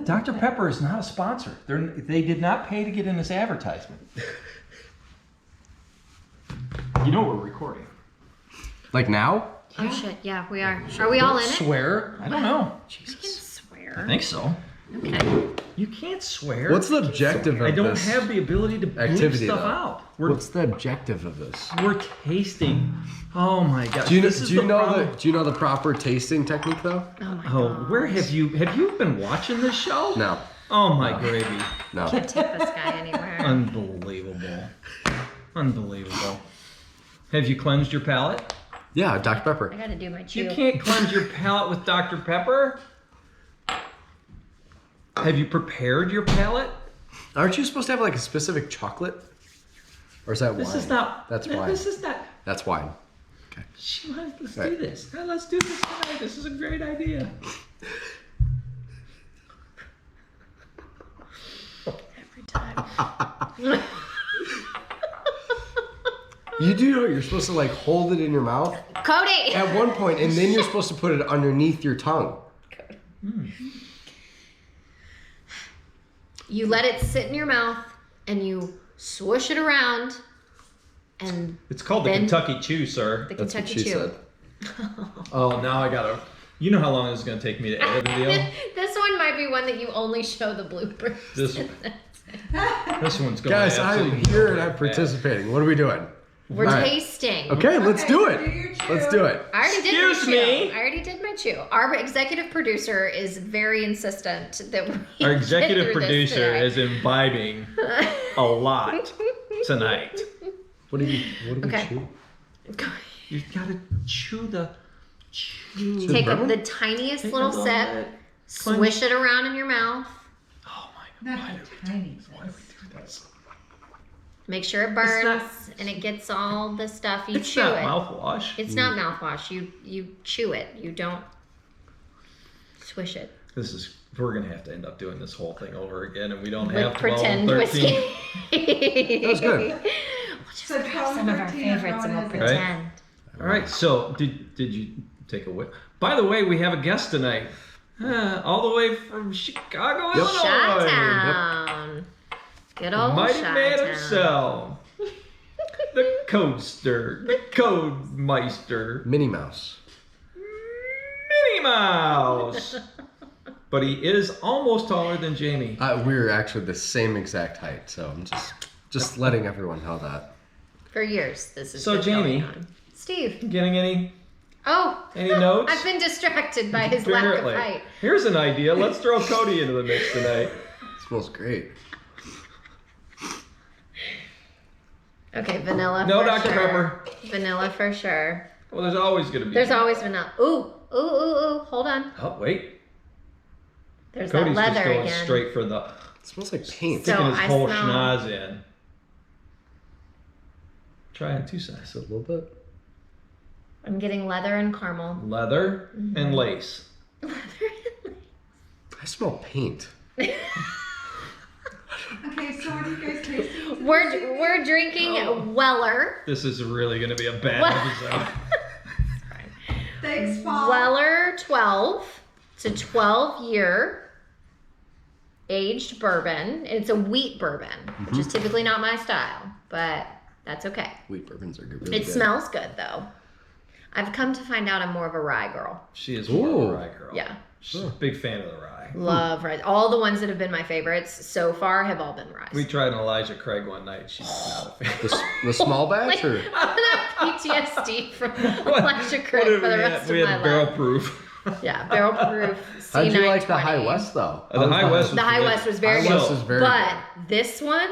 Dr. Pepper is not a sponsor. They did not pay to get in this advertisement. You know we're recording. Like now? Oh shit, yeah, we are. Are we all in it? Swear? I don't know. I can swear. I think so. Okay. You can't swear. What's the objective of I don't this have the ability to bleep activity, stuff though? out. What's the objective of this? We're tasting. Oh my gosh. Do you this is the know problem. the proper tasting technique though? Oh my Oh, god. where have you been watching this show? No. Oh my gravy. No. Can't take this guy anywhere. Unbelievable. Unbelievable. Have you cleansed your palate? Yeah, Dr. I Pepper. gotta do my chew. You can't cleanse your palate with Dr. Pepper. Have you prepared your palate? Aren't you supposed to have like a specific chocolate? Or is that wine? This is not. That's wine. This is not. That's wine. Let's do Right. this. Let's do this tonight. This is a great idea. Every time. You do know you're supposed to like hold it in your mouth Cody! at one point, and then you're supposed to put it underneath your tongue. You let it sit in your mouth and you swoosh it around and It's called the Then- Kentucky Chew, sir. the That's what Kentucky she Chew. said. Oh, now I gotta. You know how long this is gonna take me to edit the deal? This one might be one that you only show the bloopers. This one's going. Guys, I'm absolutely here and nowhere. I'm participating. What are we doing? We're All right. tasting. Okay, let's do it. Let's do it. I already did Excuse my me? chew. I already did my chew. Our executive producer is very insistent that we Our get executive through this producer today. is imbibing a lot tonight. What do we Okay. chew? You gotta chew the. Chew. Take bourbon? the tiniest Take little a little sip, bit. swish it around in your mouth, Oh my god. Not the tiny. Why do we do this? make sure it It's burns not- and it gets all the stuff. You It's chew not it. mouthwash. It's not mouthwash. You chew it. You don't swish it We're gonna have to end up doing this whole thing over again, and we don't with have 12, pretend 13. whiskey. That was good. We'll just So grab some of our 12, 13 favorites and we'll is going pretend. All right. So did you take a whip? By the way, we have a guest tonight, all the way from Chicago, Yep. Illinois. Chi-town. Good The old mighty man Chi-town. himself, the Codester, the Codemeister, Minnie Mouse. Minnie Mouse. But he is almost taller than Jamie. We're actually the same exact height, so I'm just letting everyone know that. For years, this is So, been Jamie. going on. Steve. Getting any Oh. notes? I've been distracted by his lack Apparently. of height. Here's an idea. Let's throw Cody into the mix tonight. It smells great. Okay, vanilla No for Dr. sure. Pepper. Vanilla for sure. Well, there's always gonna be. There's always vanilla. Ooh. Hold on. Oh wait. There's Cody's that just leather going again. straight for the It smells like paint. So- sticking his I whole smell- schnoz in. Try on two sides. Just a little bit. I'm getting leather and caramel. Leather and lace. I smell paint. Okay, so what are you guys tasting? We're drinking Oh. Weller. This is really going to be a bad What? episode. Thanks, Paul. Weller 12. It's a 12-year aged bourbon. It's a wheat bourbon, which is typically not my style, but that's okay. Wheat bourbons are good. Really It good. smells good though. I've come to find out I'm more of a rye girl. She is more of Ooh. a rye girl. Yeah. She's a big fan of the rye. Love rye. All the ones that have been my favorites so far have all been rye. We tried an Elijah Craig one night. She's not a fan. The small batch, or I'm gonna have PTSD from Elijah Craig What did for the we rest have? We of had my barrel life. proof. Yeah, barrel proof. how'd you like the C920. High West though? The High West The High good. West was very High good. West is very but good. this one,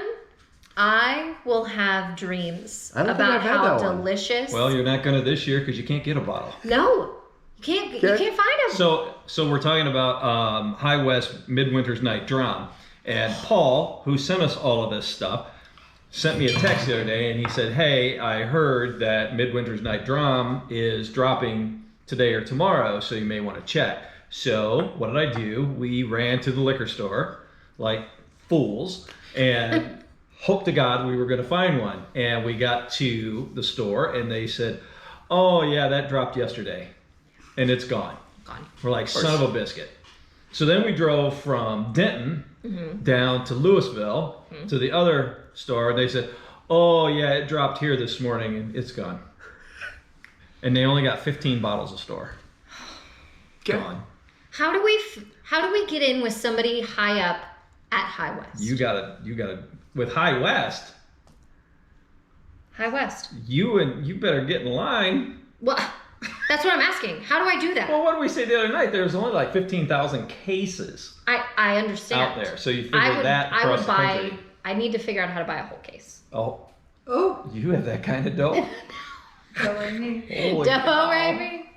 I will have dreams I don't think about I've had how that one. delicious. Well, you're not going to this year because you can't get a bottle. No, you can't. You Okay. can't find them. So we're talking about High West Midwinter's Night Drum, and Paul, who sent us all of this stuff, sent me a text the other day, and he said, "Hey, I heard that Midwinter's Night Drum is dropping today or tomorrow, so you may want to check." So what did I do? We ran to the liquor store like fools and hoped to God we were going to find one. And we got to the store, and they said, "Oh yeah, that dropped yesterday, and it's gone." Gone. We're like, son of a biscuit. So then we drove from Denton down to Louisville to the other store. They said, oh, yeah, it dropped here this morning and it's gone. And they only got 15 bottles of store. Gone. How do we get in with somebody high up at High West? You gotta, with High West, High West. you better get in line. Well, that's what I'm asking. How do I do that? Well, what did we say the other night? There's only like 15,000 cases I understand. out there. So you figure I would across the buy. country. I need to figure out how to buy a whole case. Oh, Oh, you have that kind of dough? don't worry me. Holy Don't cow. worry me.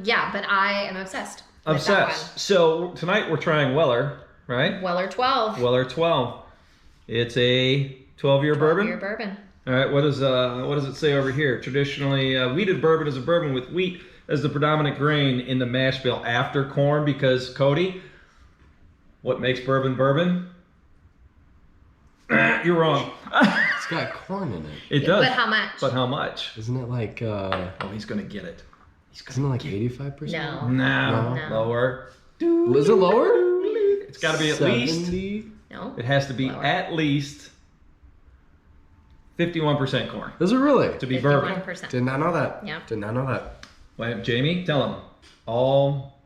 Yeah, but I am obsessed. with that Obsessed. So tonight we're trying Weller, right? one. Weller 12. Weller 12. It's a 12-year bourbon. Year bourbon. All right. What does it say over here? Traditionally, wheated bourbon is a bourbon with wheat as the predominant grain in the mash bill after corn. Because Cody, what makes bourbon bourbon? You're wrong. It's got corn in it. It does. But how much? But how much? Isn't it like, Oh, he's gonna get it. isn't it like 85%? No. No, No. lower. Was it lower? It's got to be at least. 70? No. It has to be Lower. at least 51% corn Is it really? to be bourbon. 51%. Did not know that. Yeah. Did not know that. Wait, Jamie, tell him. All.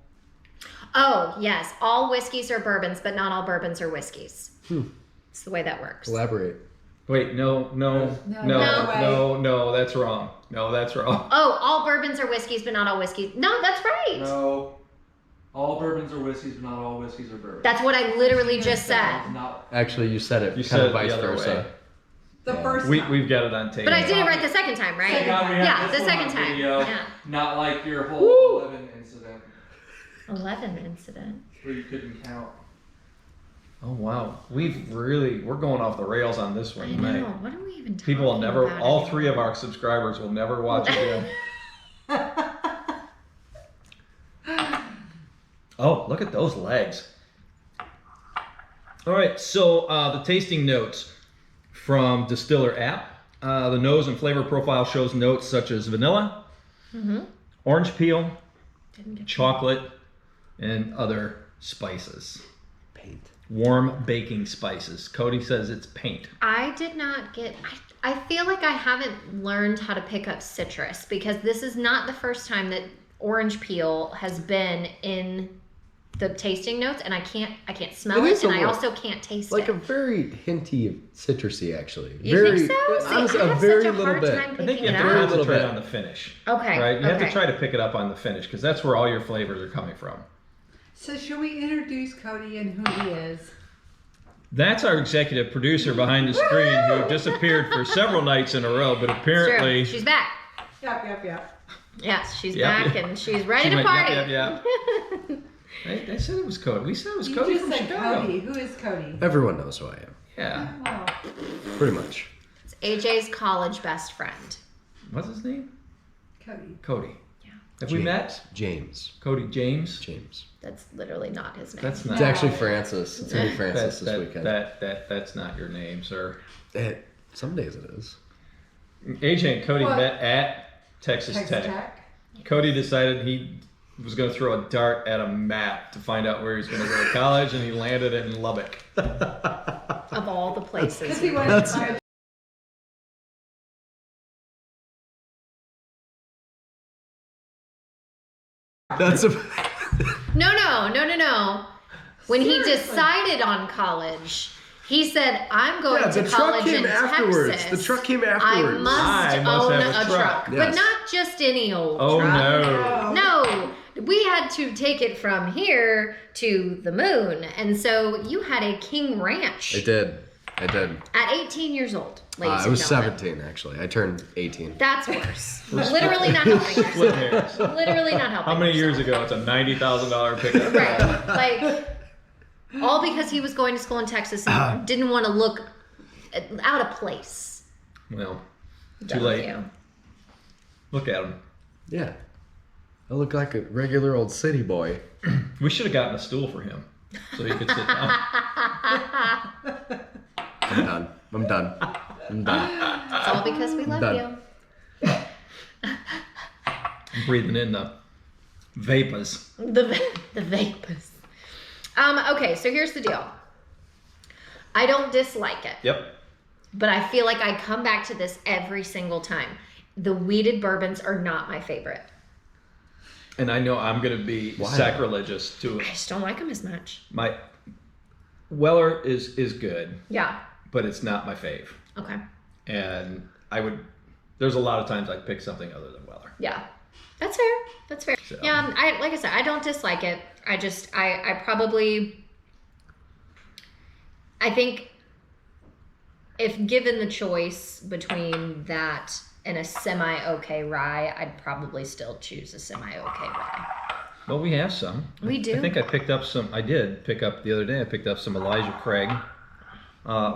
Oh, yes. All whiskeys are bourbons, but not all bourbons are whiskeys. It's the way that works. Elaborate. Wait, no, that's wrong. No, that's wrong. Oh, all bourbons are whiskeys, but not all whiskeys. No, that's right. No. All bourbons are whiskeys, but not all whiskeys are bourbons. That's what I literally just said. Not. Actually, you said it. You kind said of it vice the other versa. way. The Yeah. first time. We've got it on tape. But I did it right the second time, right? Second time. Yeah, this the one second on time. video, Yeah. Not like your whole 11 incident 11 incident. where you couldn't count. Oh wow, we're going off the rails on this I one, know. mate. What are we even talking People will never. about All anymore? three of our subscribers will never watch again. Oh, look at those legs. All right, so the tasting notes from Distiller app. The nose and flavor profile shows notes such as vanilla, orange peel, Didn't get chocolate, and other spices. Paint. Warm baking spices. Cody says it's paint. I did not get. I feel like I haven't learned how to pick up citrus because this is not the first time that orange peel has been in the tasting notes, and I can't smell It it, is a and I little- also can't taste Like it. a very hinty citrusy, actually. You very, think so? See, honestly, I a have very such a little hard bit. time I think picking you it have to Very up. little concentrate bit. on the finish. Okay. Right? You have to okay. try to pick it up on the finish because that's where all your flavors are coming from. So should we introduce Cody and who he is? That's our executive producer behind the screen who disappeared for several nights in a row, but It's apparently true. She's back. Yep. Yes, she's Yep, back yep. and she's ready She to went, party. yep. They said it was Cody. We said it was You Cody just from said Chicago. Cody. Who is Cody? Everyone knows who I am. Yeah. Oh, Pretty much. It's AJ's college best friend. What's his name? Cody. Cody. Yeah. Have we met? James. Cody James? James. That's literally not his name. That's not. It's actually Francis. It's gonna be Francis That- this weekend. That's not your name, sir. Some days it is. AJ and Cody What? met at Texas Texas Tech. Tech. Cody decided he was going to throw a dart at a map to find out where he was going to go to college, and he landed it in Lubbock. Of all the places. Because he wanted That's- to buy a That's a. No. When he Seriously. decided on college, he said, I'm going Yeah, to the truck college came in afterwards. Texas. The truck came I afterwards. must I must own have a a truck. truck. But Yes. not just any old Oh, truck. no. No, we had to take it from here to the moon. And so you had a King Ranch I did. at 18 years old, ladies I and was gentlemen. 17 actually. I turned 18. That's worse. Literally not helping Split yourself. hairs. Literally not helping How many yourself. years ago? It's a $90,000 pickup. Right. Like, all because he was going to school in Texas and didn't want to look out of place. Well, too Done late. with you. Look at him. Yeah. I look like a regular old city boy. We should have gotten a stool for him so he could sit down. I'm done. It's all because we love Done. you. I'm breathing in the vapors. The vapors. Okay, so here's the deal. I don't dislike it, Yep. but I feel like I come back to this every single time. The weeded bourbons are not my favorite. And I know I'm going to be Why? sacrilegious to I just don't like them as much. my Weller is good, Yeah. but it's not my fave. Okay. And there's a lot of times I'd pick something other than Weller. Yeah. That's fair. That's fair. So. Yeah, like I said, I don't dislike it. I think if given the choice between that and a semi-okay rye, I'd probably still choose a semi-okay rye. Well, we have some. We do. I think I picked up some. I did pick up the other day. I picked up some Elijah Craig rye. Oh,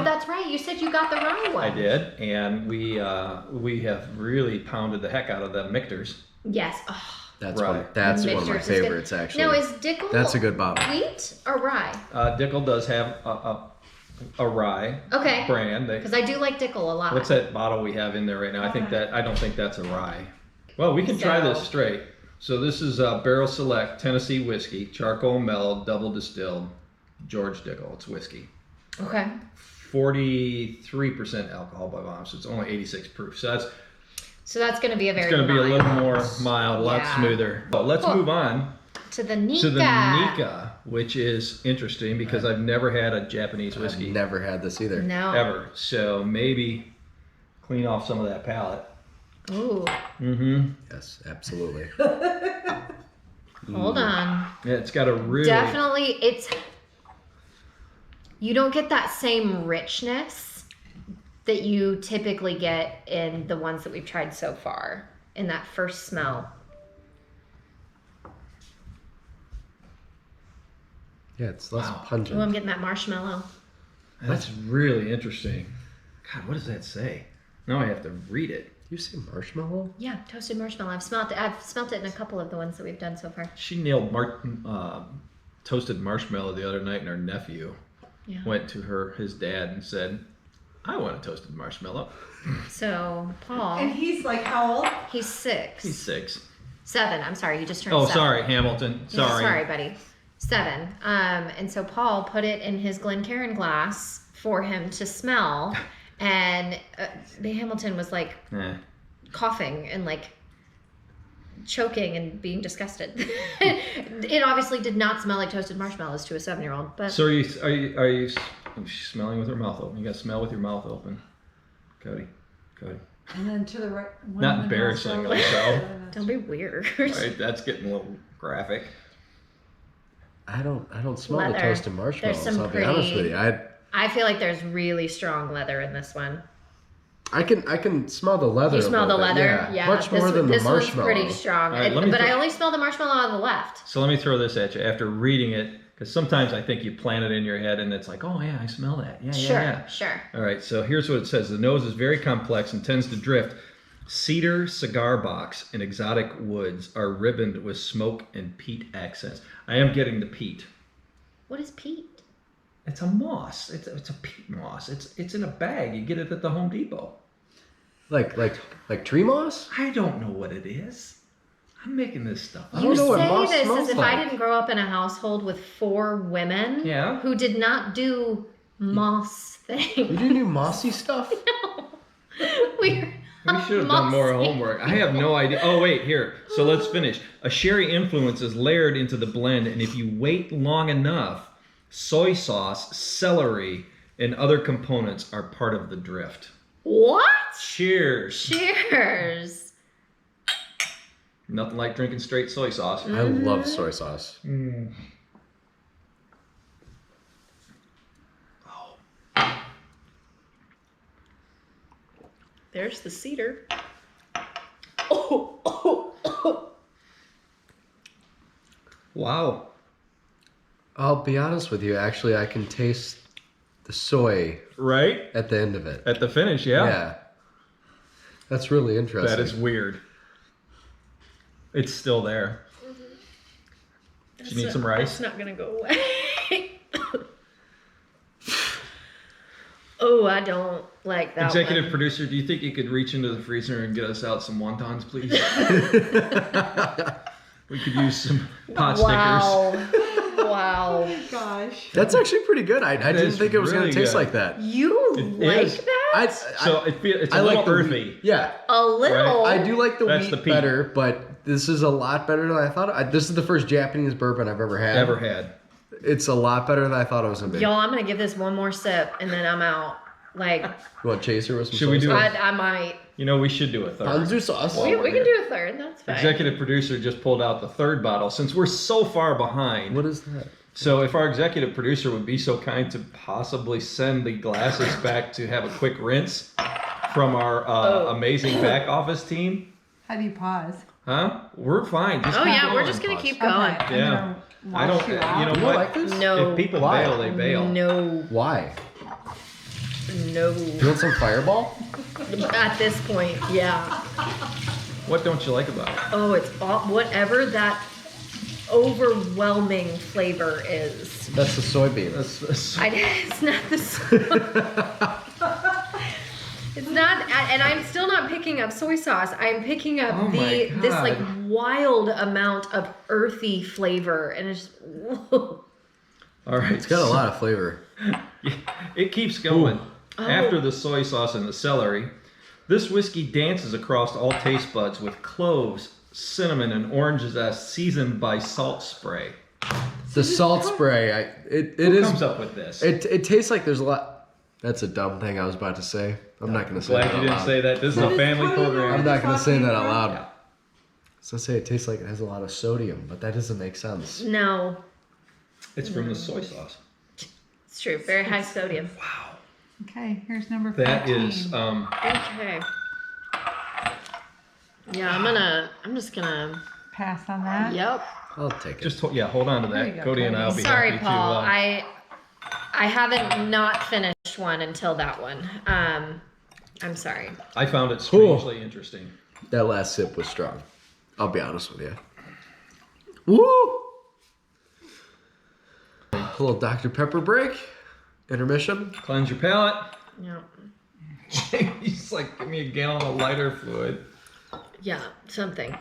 that's right. You said you got the rye one. I did, and we have really pounded the heck out of the Michters. Yes. Oh, That's Right. that's one of my Michter's is good. favorites, actually. now, is Dickel That's a good bottle. wheat or rye? Dickel does have a rye Okay. brand. Because I do like Dickel a lot. What's that bottle we have in there right now? I don't think that's a rye. Well, we can try this So- straight. So this is Barrel Select Tennessee whiskey, charcoal mellowed, double distilled, George Dickel. It's whiskey. Okay. 43% alcohol by volume, so it's only 86 proof. So So that's going to be a very it's going to be a little mild. more mild, a lot Yeah. smoother. But let's Cool. move on To the Nika. to the Nika, which is interesting because I've never had a Japanese I've whiskey never had this either. No. ever. So maybe clean off some of that palate. Ooh. Mm-hmm. Yes, absolutely. Hold on. Yeah, it's got a really Definitely, you don't get that same richness that you typically get in the ones that we've tried so far in that first smell. Yeah, it's less Wow. pungent. Oh, I'm getting that marshmallow. That's really interesting. God, what does that say? Now I have to read it. You say marshmallow? Yeah, toasted marshmallow. I've smelt it in a couple of the ones that we've done so far. She nailed toasted marshmallow the other night, and her nephew Yeah. went to his dad and said, "I want a toasted marshmallow." So Paul, And he's like, how old? he's 6. He's 6. 7. I'm sorry, you just turned Oh, 7. sorry, Hamilton. Yeah, Sorry. sorry, buddy. 7. And so Paul put it in his Glencairn glass for him to smell, and the Hamilton was like Eh. coughing and like choking and being disgusted. It obviously did not smell like toasted marshmallows to a 7-year-old, but So are you she's smelling with her mouth open? You got to smell with your mouth open, Cody. And then to the right. one Not of the embarrassing nostrils. yourself. don't be weird. Right, that's getting a little graphic. I don't smell the Leather. toasted marshmallows. There's some I'll be honest with pretty- you. I feel like there's really strong leather in this one. I can smell the leather. You a smell the little bit, leather? Yeah. Much more than the this one's marshmallow. pretty strong. All right, let me But I throw- only smell the marshmallow on the left. So let me throw this at you after reading it, because sometimes I think you plant it in your head and it's like, oh yeah, I smell that. Yeah, Sure, yeah. sure. All right, so here's what it says. The nose is very complex and tends to drift. Cedar, cigar box, and exotic woods are ribboned with smoke and peat accents. I am getting the peat. What is peat? It's a moss. It's a peat moss. It's in a bag. You get it at the Home Depot. Like tree moss? I don't know what it is. I'm making this stuff I up. don't You know what say moss this smells as if like. I didn't grow up in a household with 4 women Yeah. who did not do moss You things. do new mossy stuff? We're We should have done more mossy. homework. I have no idea. Oh, wait, here. So let's finish. A sherry influence is layered into the blend, and if you wait long enough, soy sauce, celery, and other components are part of the drift. What? Cheers. Cheers. Nothing like drinking straight soy sauce. I love soy sauce. Mm. There's the cedar. Oh. Wow. I'll be honest with you. Actually, I can taste the soy Right? at the end of it. At the finish, yeah. That's really interesting. That is weird. It's still there. Do you need some rice? It's not gonna go away. Oh, I don't like that Executive one. producer, do you think you could reach into the freezer and get us out some wontons, please? We could use some pot stickers. Wow. Wow. Oh my gosh. That's actually pretty good. I didn't is think it was really going to taste good. like that. You It like is. that? So it's a I little like the earthy. wheat. Yeah, A little. I do like the That's wheat the peat. better, but this is a lot better than I thought. This is the first Japanese bourbon I've ever had. Ever had. It's a lot better than I thought it was going to be. Y'all, I'm gonna give this one more sip and then I'm out. Like, You want chaser with some Should we soy do sauce? I might. You know, we should do a third. Ponzu sauce. We can do a third. That's fine. Executive producer just pulled out the third bottle since we're so far behind. What is that? So if our executive producer would be so kind to possibly send the glasses back to have a quick rinse from our amazing back office team, How do you pause? huh? We're fine. Just Oh keep yeah, we're going. just gonna keep Okay, going. I'm Yeah. gonna I wash don't. you You out. know You what? like this? No. If people Why? bail, they bail. No. Why? No. You want some Fireball? At this point, yeah. What don't you like about it? Oh, it's all whatever that overwhelming flavor is. That's the soybean. It's not this. It's not, and I'm still not picking up soy sauce. I'm picking up Oh my this like God. wild amount of earthy flavor, and it's just, whoa. All right. It's got a lot of flavor. It keeps going. Oh. After the soy sauce and the celery, this whiskey dances across all taste buds with cloves, cinnamon, and orange zest seasoned by salt spray. The salt spray. It Who is. comes up with this? It tastes like there's a lot. That's a dumb thing I was about to say. I'm not going to say Glad that you out didn't loud. say that. This is What a is family putting program. I'm not going to say that out Yeah. loud. So I say it tastes like it has a lot of sodium, but that doesn't make sense. No, It's from the soy sauce. it's true. Very high sodium. Wow. Okay, here's number 14. That is Okay. Yeah, I'm just gonna. Pass on that. Yep. I'll take it. just hold on to There you that. go, Cody and I'll be Sorry, happy Paul. to. I haven't not finished one until that one. I'm sorry. I found it Cool. strangely interesting. That last sip was strong. I'll be honest with you. Woo! A little Dr. Pepper break. Intermission. Cleanse your palate. Yeah. He's like, give me a gallon of lighter fluid. Yeah. Something.